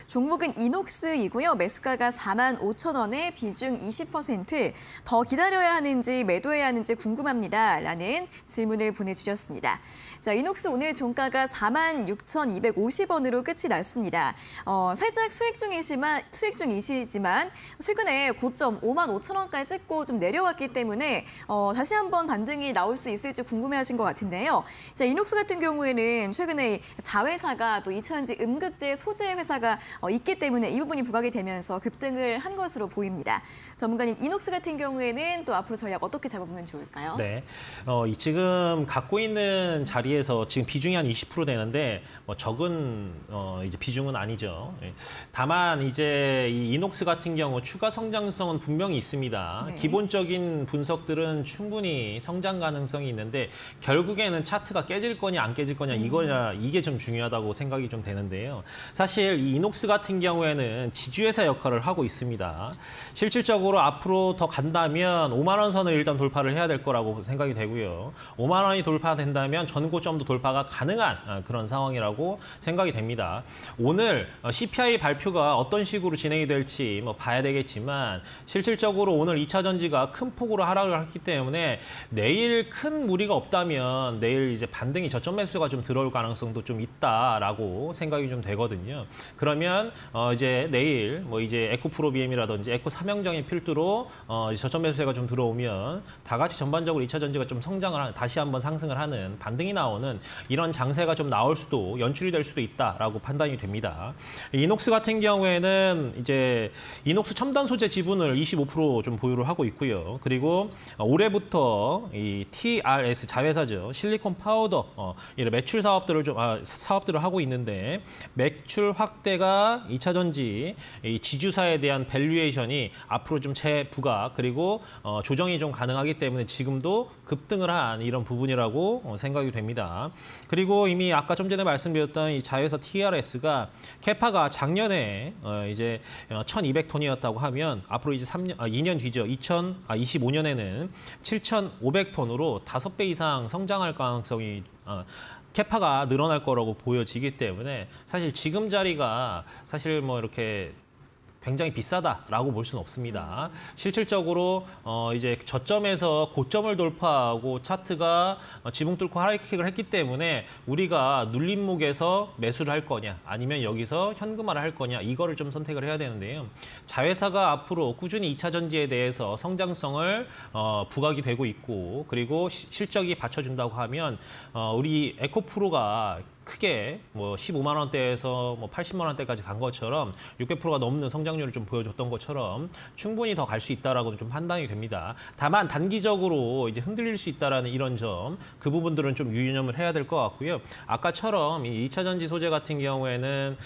종목은 이녹스이고요. 매수가가 45,000원에 비중 20%. 더 기다려야 하는지 매도해야 하는지 궁금합니다. 라는 질문을 보내주셨습니다. 자, 이녹스 오늘 종가가 46,250원으로 끝이 났습니다. 살짝 수익 중이시지만 최근에 고점 55,000원까지 찍고 좀 내려왔기 때문에 다시 한번 반등이 나올 수 있을지 궁금해하신 것 같은데요. 자, 이녹스 같은 경우에는 최근에 자회사가 또 2차전지 음극재 소재 회사가 있기 때문에 이 부분이 부각이 되면서 급등을 한 것으로 보입니다. 전문가님, 이녹스 같은 경우에는 또 앞으로 전략 어떻게 잡아보면 좋을까요? 네, 지금 갖고 있는 자리에서 지금 비중이 한 20% 되는데 적은 이제 비중은 아니죠. 다만 이제 이 이녹스 같은 경우 추가 성장성은 분명히 있습니다. 네. 기본적인 분석들은 충분히 성장 가능성이 있는데 결국에는 차트가 깨질 거냐 안 깨질 거냐 이게 좀 중요하다고 생각이 좀 되는데요. 사실 이 이녹스 같은 경우에는 지주회사 역할을 하고 있습니다. 실질적으로 앞으로 더 간다면 5만 원 선을 일단 돌파를 해야 될 거라고 생각이 되고요. 5만 원이 돌파된다면 전고점도 돌파가 가능한 그런 상황이라고 생각이 됩니다. 오늘 CPI 발표가 어떤 식으로 진행이 될지 봐야 되겠지만 실질적으로 오늘 2차 전지가 큰 폭으로 하락을 했기 때문에 내일 큰 무리가 없다면 내일 이제 반등이 저점 매수가 좀 들어올 가능성도 좀 있다라고 생각이 좀 되거든요. 그러면 이제 내일 이제 에코프로비엠이라든지 에코 삼형정의 필두로 저점 매수세가 좀 들어오면 다 같이 전반적으로 2차 전지가 좀 성장을 하는, 다시 한번 상승을 하는 반등이 나오는 이런 장세가 좀 나올 수도 연출이 될 수도 있다라고 판단이 됩니다. 이녹스 같은 경우에는 이제 이녹스 첨단 소재 지분을 25% 좀 보유를 하고 있고요. 그리고 올해부터 이 TRS 자회사죠. 실리콘 파우더 이런 매출 사업들을 하고 있는데 매출 확대가 2차 전지 이 지주사에 대한 밸류에이션이 앞으로 좀 재부각 그리고 조정이 좀 가능하기 때문에 지금도 급등을 한 이런 부분이라고 생각이 됩니다. 그리고 이미 아까 좀 전에 말씀드렸던 이 자회사 TRS가 캐파가 작년에 이제 1,200톤이었다고 하면 앞으로 이제 2년 뒤죠. 2025년에는 7,500톤으로 5배 이상 성장할 가능성이 캐파가 늘어날 거라고 보여지기 때문에 사실 지금 자리가 사실 이렇게 굉장히 비싸다라고 볼 수는 없습니다. 실질적으로 이제 저점에서 고점을 돌파하고 차트가 지붕 뚫고 하이킥을 했기 때문에 우리가 눌림목에서 매수를 할 거냐 아니면 여기서 현금화를 할 거냐 이거를 좀 선택을 해야 되는데요. 자회사가 앞으로 꾸준히 2차 전지에 대해서 성장성을 부각이 되고 있고 그리고 실적이 받쳐준다고 하면 우리 에코프로가 크게 15만 원대에서 80만 원대까지 간 것처럼 600%가 넘는 성장률을 좀 보여줬던 것처럼 충분히 더 갈 수 있다라고 좀 판단이 됩니다. 다만 단기적으로 이제 흔들릴 수 있다라는 이런 점, 그 부분들은 좀 유념을 해야 될 것 같고요. 아까처럼 이 2차 전지 소재 같은 경우에는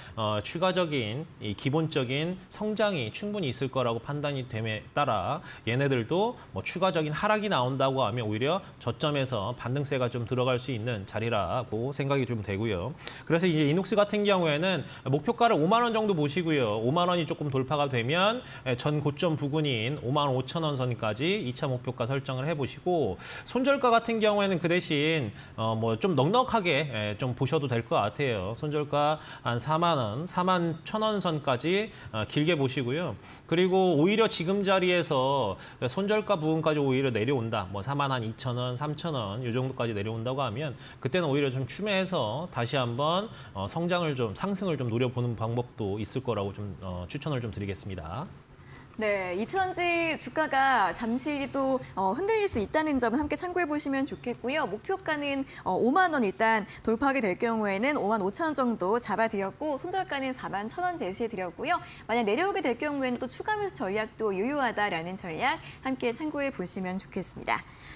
추가적인 이 기본적인 성장이 충분히 있을 거라고 판단이 됨에 따라 얘네들도 추가적인 하락이 나온다고 하면 오히려 저점에서 반등세가 좀 들어갈 수 있는 자리라고 생각이 좀 되고요. 그래서 이제 이녹스 같은 경우에는 목표가를 5만 원 정도 보시고요. 5만 원이 조금 돌파가 되면 전 고점 부근인 5만 5천 원 선까지 2차 목표가 설정을 해보시고 손절가 같은 경우에는 그 대신 좀 넉넉하게 좀 보셔도 될 것 같아요. 손절가 한 4만 원, 4만 1천 원 선까지 길게 보시고요. 그리고 오히려 지금 자리에서 손절가 부분까지 오히려 내려온다. 4만 한 2천 원, 3천 원 이 정도까지 내려온다고 하면 그때는 오히려 좀 추매해서 다시 한번 상승을 좀 노려보는 방법도 있을 거라고 좀 추천을 좀 드리겠습니다. 네, 2차 전지 주가가 잠시 또 흔들릴 수 있다는 점은 함께 참고해 보시면 좋겠고요. 목표가는 5만 원 일단 돌파하게 될 경우에는 5만 5천 원 정도 잡아드렸고 손절가는 4만 1천 원 제시해드렸고요. 만약 내려오게 될 경우에는 또 추가 매수 전략도 유효하다라는 전략 함께 참고해 보시면 좋겠습니다.